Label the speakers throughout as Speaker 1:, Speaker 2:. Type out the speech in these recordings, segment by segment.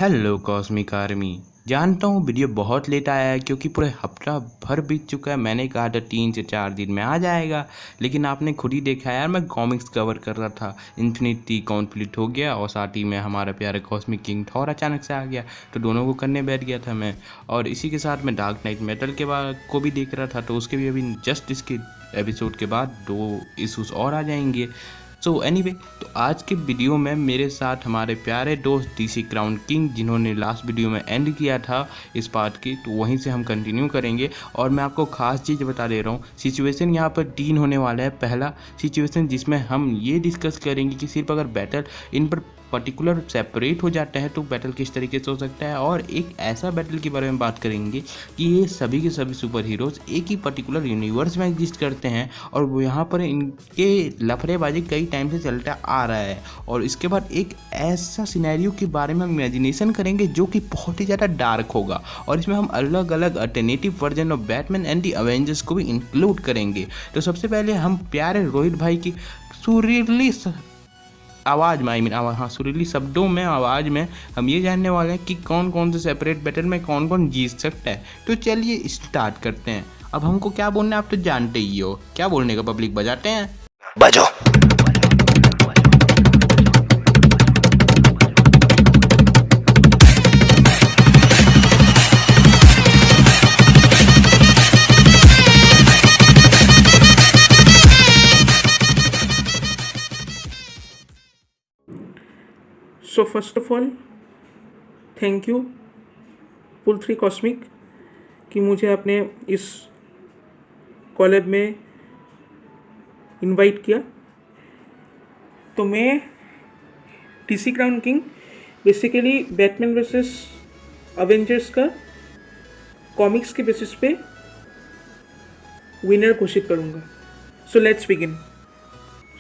Speaker 1: Hello cosmic army. जानता हूँ video बहुत लेट आया है क्योंकि पूरे हफ्ता भर बीत चुका है। मैंने कहा था 3 से 4 दिन में आ जाएगा, लेकिन आपने खुद ही देखा यार, मैं कॉमिक्स कवर कर रहा था। इन्फिनिटी कॉन्फ्लिक्ट हो गया और साथ ही में हमारा प्यारा कॉस्मिक किंग थॉर अचानक से आ गया, तो दोनों को करने बैठ गया था मैं। और इसी के साथ मैं डार्क नाइट मेटल के बाद को भी देख रहा था, तो उसके भी अभी जस्ट इसके एपिसोड के बाद 2 इशूज़ और आ जाएंगे। सो एनीवे, तो आज के वीडियो में मेरे साथ हमारे प्यारे दोस्त डीसी क्राउन किंग, जिन्होंने लास्ट वीडियो में एंड किया था इस पार्ट की, तो वहीं से हम कंटिन्यू करेंगे। और मैं आपको खास चीज़ बता दे रहा हूँ, सिचुएशन यहाँ पर 3 होने वाला है। पहला सिचुएशन जिसमें हम ये डिस्कस करेंगे कि सिर्फ अगर बैटल इन पर पर्टिकुलर सेपरेट हो जाता है तो बैटल किस तरीके से हो सकता है, और एक ऐसा बैटल के बारे में बात करेंगे कि ये सभी के सभी सुपर हीरोज़ एक ही पर्टिकुलर यूनिवर्स में एग्जिस्ट करते हैं और वो यहाँ पर इनके लफड़ेबाजी कई टाइम से चलता आ रहा है। और इसके बाद एक ऐसा सिनेरियो के बारे में इमेजिनेशन करेंगे जो कि बहुत ही ज़्यादा डार्क होगा, और इसमें हम अलग अलग alternative version of Batman and the Avengers को भी इंक्लूड करेंगे। तो सबसे पहले हम प्यारे रोहित भाई की सुरीली आवाज़ में सुरीली शब्दों में आवाज़ में हम ये जानने वाले हैं कि कौन कौन से सेपरेट बैटल में कौन कौन जीत सकता है। तो चलिए स्टार्ट करते हैं। अब हमको क्या बोलना है आप तो जानते ही हो, क्या बोलने का पब्लिक बजाते हैं,
Speaker 2: बजो।
Speaker 3: So first of all thank you pull 3 cosmic कि मुझे आपने इस कॉलेब में इनवाइट किया। तो मैं DC crown king basically Batman versus Avengers का कॉमिक्स के बेसिस पे विनर घोषित करूँगा। So let's begin.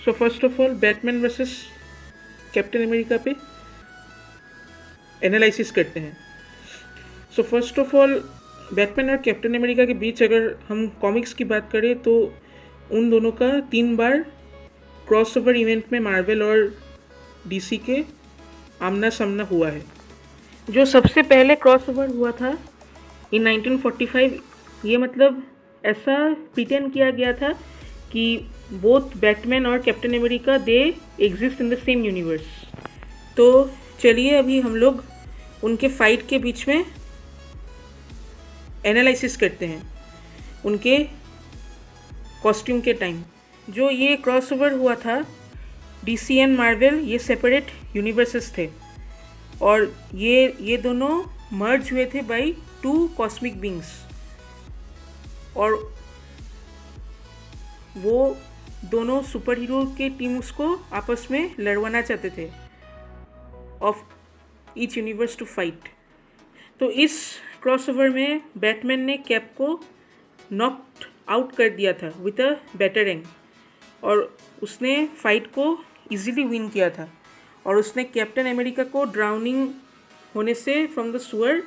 Speaker 3: So first of all Batman versus captain America पे एनालिसिस करते हैं। सो फर्स्ट ऑफ ऑल बैटमैन और कैप्टन अमेरिका के बीच अगर हम कॉमिक्स की बात करें तो उन दोनों का 3 बार क्रॉसओवर इवेंट में मार्वल और डीसी के आमना सामना हुआ है। जो सबसे पहले क्रॉसओवर हुआ था इन 1945, ये मतलब ऐसा प्रिटेंड किया गया था कि बोथ बैटमैन और captain America they exist in the same universe. तो चलिए अभी हम लोग उनके फाइट के बीच में एनालिसिस करते हैं उनके कॉस्ट्यूम के टाइम। जो ये क्रॉसओवर हुआ था डीसी एंड मार्वल, ये सेपरेट यूनिवर्सेस थे और ये दोनों मर्ज हुए थे बाय 2 कॉस्मिक बींग्स, और वो दोनों सुपर हीरो के टीम्स को आपस में लड़वाना चाहते थे of each universe to fight. तो इस क्रॉसओवर में बैटमैन ने कैप को नॉकड आउट कर दिया था विद अ बैटरिंग, और उसने फाइट को इजीली विन किया था, और उसने कैप्टन अमेरिका को ड्राउनिंग होने से फ्रॉम द सुअर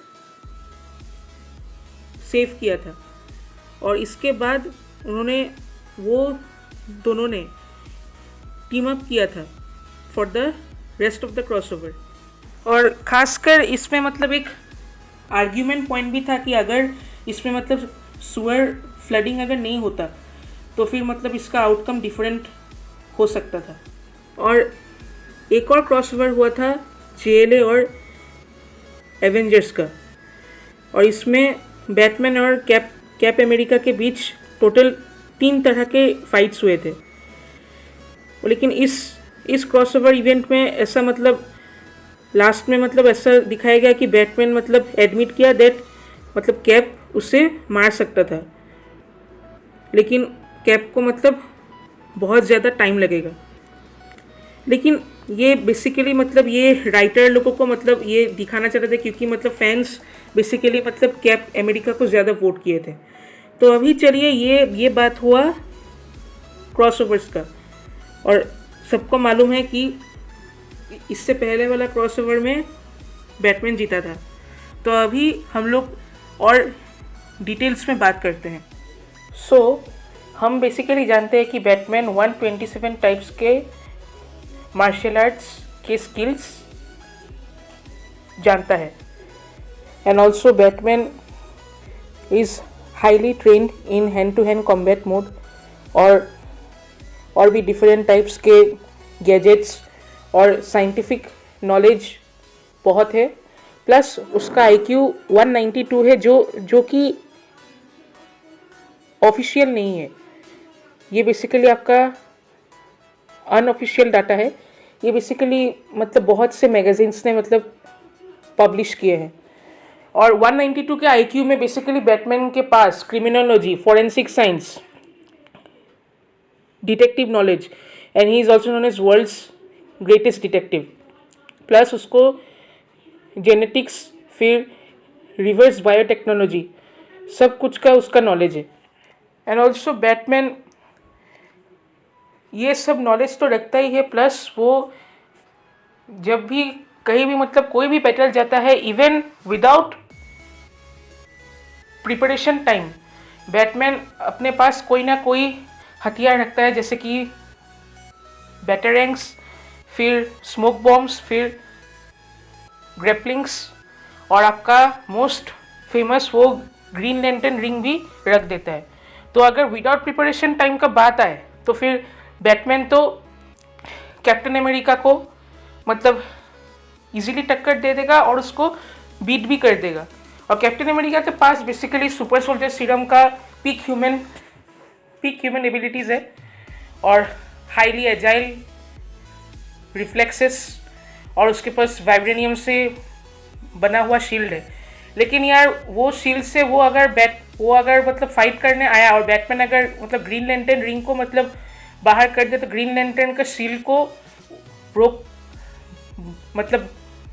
Speaker 3: सेव किया था। और इसके बाद वो दोनों ने टीम अप किया था for the rest of the crossover. और ख़ासकर इसमें मतलब एक आर्ग्यूमेंट पॉइंट भी था कि अगर इसमें मतलब सुअर फ्लडिंग अगर नहीं होता तो फिर मतलब इसका आउटकम डिफरेंट हो सकता था। और एक और क्रॉसओवर हुआ था जेएलए और एवेंजर्स का, और इसमें बैटमैन और कैप अमेरिका के बीच टोटल 3 तरह के फाइट्स हुए थे। लेकिन इस क्रॉसओवर इवेंट में ऐसा मतलब लास्ट में मतलब ऐसा दिखाया गया कि बैटमैन मतलब एडमिट किया दैट मतलब कैप उसे मार सकता था, लेकिन कैप को मतलब बहुत ज़्यादा टाइम लगेगा। लेकिन ये बेसिकली मतलब ये राइटर लोगों को मतलब ये दिखाना चाहते थे क्योंकि मतलब फैंस बेसिकली मतलब कैप अमेरिका को ज़्यादा वोट किए थे। तो अभी चलिए ये बात हुआ क्रॉसओवर्स का, और सबको मालूम है कि इससे पहले वाला क्रॉसओवर में बैटमैन जीता था। तो अभी हम लोग और डिटेल्स में बात करते हैं। हम बेसिकली जानते हैं कि बैटमैन 127 टाइप्स के मार्शल आर्ट्स के स्किल्स जानता है। And also Batman is highly trained in hand to hand combat mode और भी डिफरेंट टाइप्स के गैजेट्स और साइंटिफिक नॉलेज बहुत है। प्लस उसका IQ 192 है जो कि ऑफिशियल नहीं है, ये बेसिकली आपका अनऑफिशियल डाटा है। ये बेसिकली मतलब बहुत से मैगजीन्स ने मतलब पब्लिश किए हैं। और 192 के IQ में बेसिकली बैटमैन के पास criminology, forensic science, detective knowledge and he is also known as world's greatest detective. Plus उसको जेनेटिक्स, फिर रिवर्स बायोटेक्नोलॉजी, सब कुछ का उसका नॉलेज है। एंड ऑल्सो बैटमैन ये सब नॉलेज तो रखता ही है, प्लस वो जब भी कहीं भी मतलब कोई भी बैटल जाता है, even without preparation time, Batman अपने पास कोई ना कोई हथियार रखता है, जैसे कि बैटरैंक्स, फिर स्मोक बॉम्ब्स, फिर ग्रेपलिंग्स, और आपका मोस्ट फेमस वो ग्रीन लैंटर्न रिंग भी रख देता है। तो अगर विदाउट प्रिपरेशन टाइम का बात आए तो फिर बैटमैन तो कैप्टन अमेरिका को मतलब इजीली टक्कर दे देगा और उसको बीट भी कर देगा। और कैप्टन अमेरिका के पास बेसिकली सुपर सोल्जर सीरम का पीक ह्यूमन एबिलिटीज़ है और हाईली एजाइल रिफ्लेक्सेस, और उसके पास वाइब्रेनियम से बना हुआ शील्ड है। लेकिन यार वो शील्ड से वो अगर मतलब फाइट करने आया और बैटमैन अगर मतलब ग्रीन लैंटर्न रिंग को मतलब बाहर कर दे, तो ग्रीन लैंटर्न का शील्ड को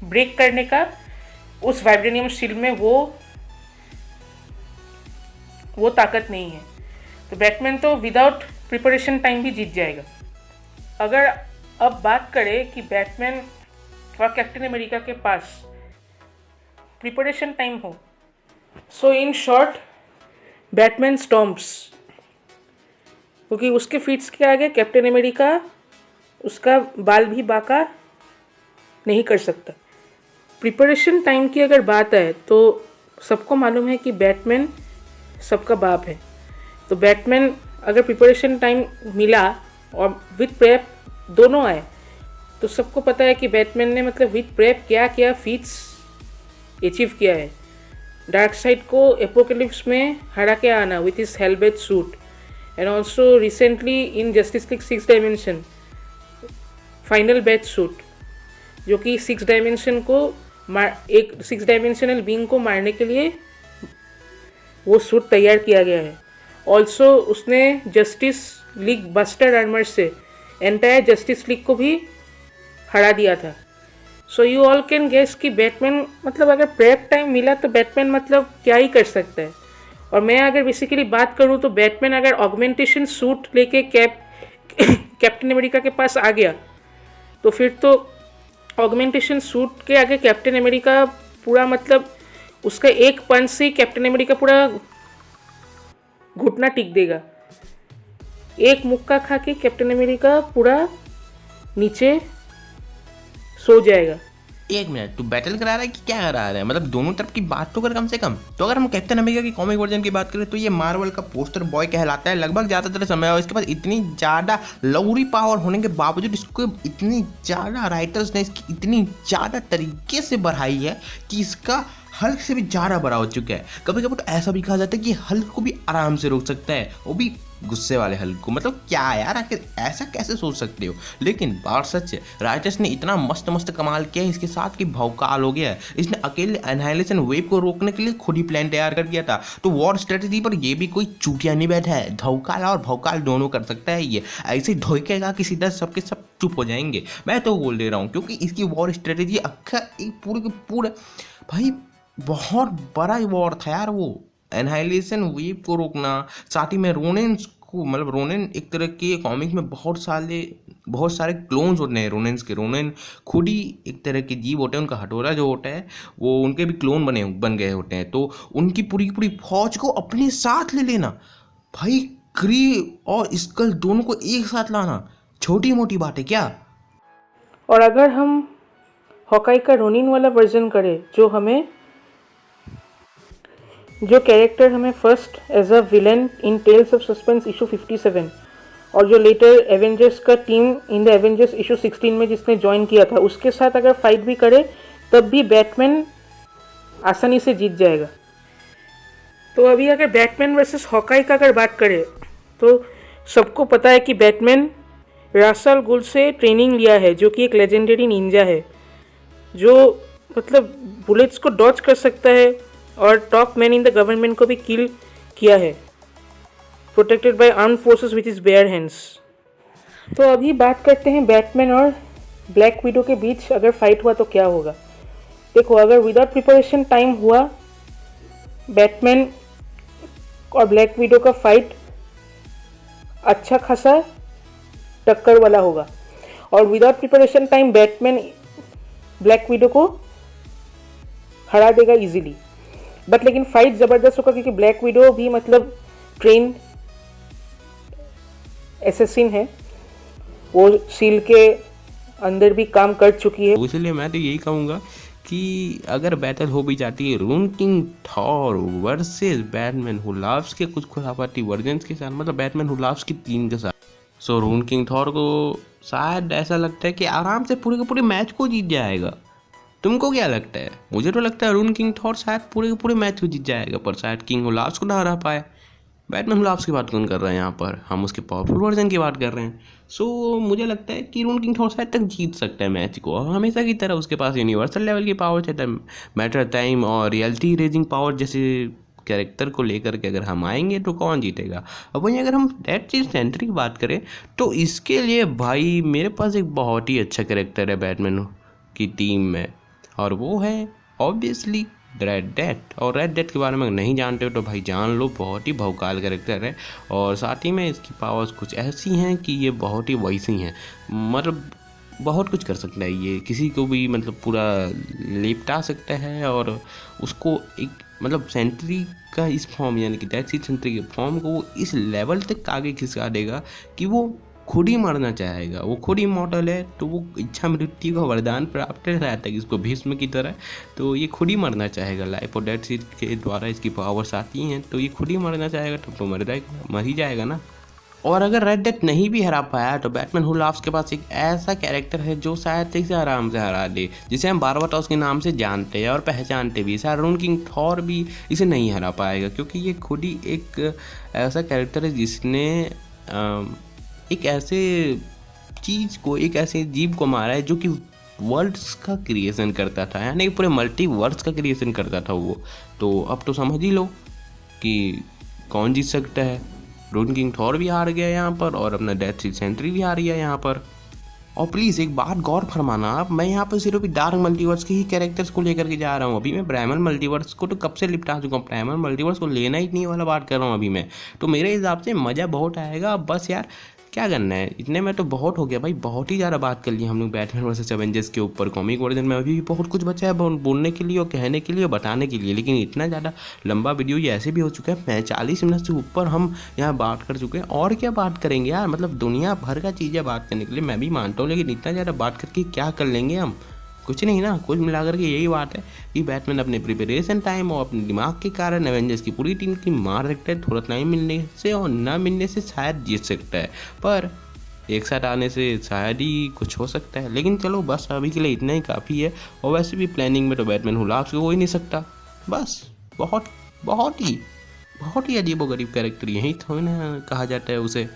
Speaker 3: ब्रेक करने का उस वाइब्रेनियम शील्ड में वो ताकत नहीं है। तो बैटमैन तो विदाउट प्रिपरेशन टाइम भी जीत जाएगा। अगर अब बात करें कि बैटमैन और कैप्टन अमेरिका के पास प्रिपरेशन टाइम हो, सो इन शॉर्ट बैटमैन स्टॉम्प्स, क्योंकि उसके फीट्स के आगे कैप्टन अमेरिका उसका बाल भी बाका नहीं कर सकता। प्रिपरेशन टाइम की अगर बात आए तो सबको मालूम है कि बैटमैन सबका बाप है। तो बैटमैन अगर प्रिपरेशन टाइम मिला और विथ प्रेप दोनों आए, तो सबको पता है कि बैटमैन ने मतलब विथ प्रेप क्या क्या फीट्स अचीव किया है। डार्क साइड को एपोकलिप्स में हरा के आना with his helmet suit, and also recently in justice league 6 dimension final batch suit, जो कि 6 डायमेंशन को एक 6 डायमेंशनल बीइंग को मारने के लिए वो सूट तैयार किया गया है। ऑल्सो उसने जस्टिस लीग बस्टर आर्मर से एंटायर जस्टिस लीग को भी हरा दिया था। So you all can guess कि बैटमैन मतलब अगर प्रेप टाइम मिला तो बैटमैन मतलब क्या ही कर सकता है। और मैं अगर बेसिकली बात करूँ तो बैटमैन अगर ऑगमेंटेशन सूट लेके कैप्टन अमेरिका के पास आ गया, तो फिर तो ऑगमेंटेशन सूट के आगे कैप्टन अमेरिका पूरा मतलब उसका एक पंच से कैप्टन अमेरिका पूरा घुटना टिक देगा। एक मुक्का खा के कैप्टन अमेरिका पूरा नीचे सो जाएगा।
Speaker 1: एक मिनट, तू बैटल करा रहा है कि क्या करा रहा है? मतलब दोनों तरफ की बात तो कर कम से कम। तो अगर हम कैप्टन अमेरिका की कॉमिक वर्जन की बात करें तो ये मार्वल का पोस्टर बॉय कहलाता है लगभग ज़्यादातर समय, और इसके पास इतनी ज़्यादा लौरी पावर होने के बावजूद इसको इतनी ज़्यादा राइटर्स ने इसकी इतनी ज़्यादा तरीके से बढ़ाई है कि इसका हल्क से भी ज़्यादा बड़ा हो चुका है। कभी कभी तो ऐसा भी कहा जाता है कि हल्क को भी आराम से रोक सकता है, वो भी गुस्से वाले हल्क को। मतलब क्या यार, आखिर ऐसा कैसे सोच सकते हो? लेकिन बात सच है, राइटर्स ने इतना मस्त मस्त कमाल किया है इसके साथ कि भौकाल हो गया है। इसने अकेले एनहाइलेशन वेव को रोकने के लिए खुद ही प्लान तैयार कर दिया था। तो वॉर स्ट्रेटेजी पर ये भी कोई चूतिया नहीं बैठा है, धौकाल और भौकाल दोनों कर सकता है। ये ऐसे धोखेगा कि सीधा सबके सब चुप हो जाएंगे। मैं तो बोल दे रहा हूँ, क्योंकि इसकी वॉर स्ट्रेटेजी अक्खा एक पूरे के पूरे भाई बहुत बड़ा वॉर था यार। वो एनहाइलेशन वेव को रोकना, साथ ही में रोनेंस को, मतलब रोनेन एक तरह के कॉमिक में बहुत सारे क्लोन्स होते हैं रोनेंस के। रोनेन खुद ही एक तरह के जीव होते हैं, उनका हथौड़ा जो होता है वो उनके भी क्लोन बन गए होते हैं। तो उनकी पूरी की पूरी फौज को अपने साथ ले लेना भाई, क्री और स्कल दोनों को एक साथ लाना छोटी मोटी बात है क्या?
Speaker 3: और अगर हम हॉकाई का रोनिन वाला वर्जन करे, जो कैरेक्टर हमें first as a villain in Tales of Suspense issue 57 और जो लेटर एवेंजर्स का team in the Avengers issue 16 में जिसने ज्वाइन किया था, उसके साथ अगर फाइट भी करे तब भी बैटमैन आसानी से जीत जाएगा। तो अभी अगर बैटमैन वर्सेस हॉकाई का अगर बात करें तो सबको पता है कि बैटमैन रास अल गुल से ट्रेनिंग लिया है, जो कि एक लेजेंडरी निंजा है जो मतलब बुलेट्स को डॉज कर सकता है और top man in the government को भी किल किया है, protected by armed forces which is bare hands. तो अभी बात करते हैं बैटमैन और ब्लैक विडो के बीच अगर फाइट हुआ तो क्या होगा। देखो, अगर विदाउट प्रिपरेशन टाइम हुआ बैटमैन और ब्लैक विडो का फाइट अच्छा खासा टक्कर वाला होगा, और without preparation time Batman black window को हरा देगा इजीली। बट लेकिन फाइट ज़बरदस्त होगा क्योंकि ब्लैक विडो भी मतलब ट्रेन एसेसिन है, वो सील के अंदर भी काम कर चुकी है।
Speaker 1: इसलिए मैं तो यही कहूँगा कि अगर बैटल हो भी जाती है Rune King Thor versus Batman who laughs के कुछ खुराफाती वर्जन्स के साथ, मतलब बैटमैन हू लव्स की टीम के साथ, सो रून किंग थॉर को शायद ऐसा लगता है कि आराम से पूरे के पूरे मैच को जीत जाएगा। तुमको क्या लगता है? मुझे तो लगता है रून किंग थॉर शायद पूरे के पूरे मैच को जीत जाएगा, पर शायद किंग हुलाफ्स को ना हरा पाए। बैटमैन हुलाफ्स की बात कौन कर रहा है यहाँ पर? हम उसके पावरफुल वर्जन की बात कर रहे हैं। सो मुझे लगता है कि रून किंग थॉर शायद तक जीत सकता है मैच को, और हमेशा की तरह उसके पास यूनिवर्सल लेवल की पावर है, मैटर टाइम और रियलिटी रेजिंग पावर जैसे कैरेक्टर को लेकर के अगर हम आएंगे तो कौन जीतेगा। अब वहीं अगर हम डेड चीज सेंट्री की बात करें तो इसके लिए भाई मेरे पास एक बहुत ही अच्छा कैरेक्टर है बैटमैन की टीम में, और वो है ऑब्वियसली रेड डेथ। और रेड डेथ के बारे में नहीं जानते हो तो भाई जान लो, बहुत ही भौकाल कैरेक्टर है, और साथ ही में इसकी पावर्स कुछ ऐसी हैं कि ये बहुत ही वैसी हैं, मतलब बहुत कुछ कर सकता है ये, किसी को भी मतलब पूरा लिपटा सकता है, और उसको एक मतलब सेंट्री का इस फॉर्म यानी कि डेथ सीट सेंट्री के फॉर्म को वो इस लेवल तक आगे खिसका देगा कि वो खुद ही मरना चाहेगा। वो खुद इमॉर्टल है तो वो इच्छा मृत्यु का वरदान प्राप्त रहता है इसको भीष्म की तरह, तो ये खुद ही मरना चाहेगा। लाइफ और डेथ सीट के द्वारा इसकी पावर्स आती हैं तो ये खुद ही मरना चाहेगा, तो मर ही जाएगा ना। और अगर रेड डेथ नहीं भी हरा पाया तो बैटमैन हू लव्स के पास एक ऐसा कैरेक्टर है जो शायद इसे आराम से हरा दे, जिसे हम बारबाटॉस के नाम से जानते हैं और पहचानते भी। शायद रून किंग थॉर भी इसे नहीं हरा पाएगा, क्योंकि ये खुद ही एक ऐसा कैरेक्टर है जिसने एक ऐसे चीज़ को, एक ऐसे जीव को मारा है जो कि वर्ड्स का क्रिएशन करता था, यानी पूरे मल्टीवर्स का क्रिएशन करता था वो। तो अब तो समझ ही लो कि कौन जीत सकता है। रून किंग थॉर भी हार गया यहाँ पर, और अपना डेथ सीट सेंट्री भी हार गया यहाँ पर। और प्लीज़ एक बात गौर फरमाना आप, मैं यहाँ पर सिर्फ डार्क मल्टीवर्स के ही कैरेक्टर्स को लेकर के जा रहा हूँ। अभी मैं प्राइमल मल्टीवर्स को तो कब से लिपटा चुका हूँ, प्राइमल मल्टीवर्स को लेना ही नहीं वाला बात कर रहा हूँ अभी मैं। तो मेरे हिसाब से मज़ा बहुत आएगा। बस यार क्या करना है, इतने में तो बहुत हो गया भाई, बहुत ही ज़्यादा बात कर ली हम लोग बैटमैन वर्सेस एवेंजर्स के ऊपर। कॉमिक वर्जन में अभी भी बहुत कुछ बचा है बोलने के लिए और कहने के लिए और बताने के लिए, लेकिन इतना ज़्यादा लंबा वीडियो ये ऐसे भी हो चुका है, 40 मिनट से ऊपर हम यहाँ बात कर चुके हैं। और क्या बात करेंगे यार, मतलब दुनिया भर का चीज़ है बात करने के लिए, मैं भी मानता हूँ, लेकिन इतना ज़्यादा बात करके क्या कर लेंगे हम, कुछ नहीं ना। कुल मिलाकर के यही बात है कि बैटमैन अपने प्रिपरेशन टाइम और अपने दिमाग के कारण एवेंजर्स की पूरी टीम की मार सकता है। थोड़ा टाइम मिलने से और ना मिलने से शायद जीत सकता है, पर एक साथ आने से शायद ही कुछ हो सकता है। लेकिन चलो बस अभी के लिए इतना ही काफ़ी है। और वैसे भी प्लानिंग में तो बैटमैन हू लव्स को हो ही नहीं सकता। बस बहुत ही अजीबोगरीब कैरेक्टर, यही थोड़ा ना कहा जाता है उसे।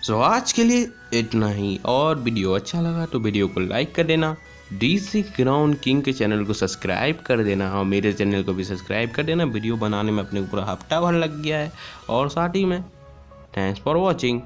Speaker 1: सो आज के लिए इतना ही, और वीडियो अच्छा लगा तो वीडियो को लाइक कर देना, DC क्राउन किंग के चैनल को सब्सक्राइब कर देना, और मेरे चैनल को भी सब्सक्राइब कर देना। वीडियो बनाने में अपने पूरा हफ्ता भर लग गया है, और साथ ही में थैंक्स फॉर वॉचिंग।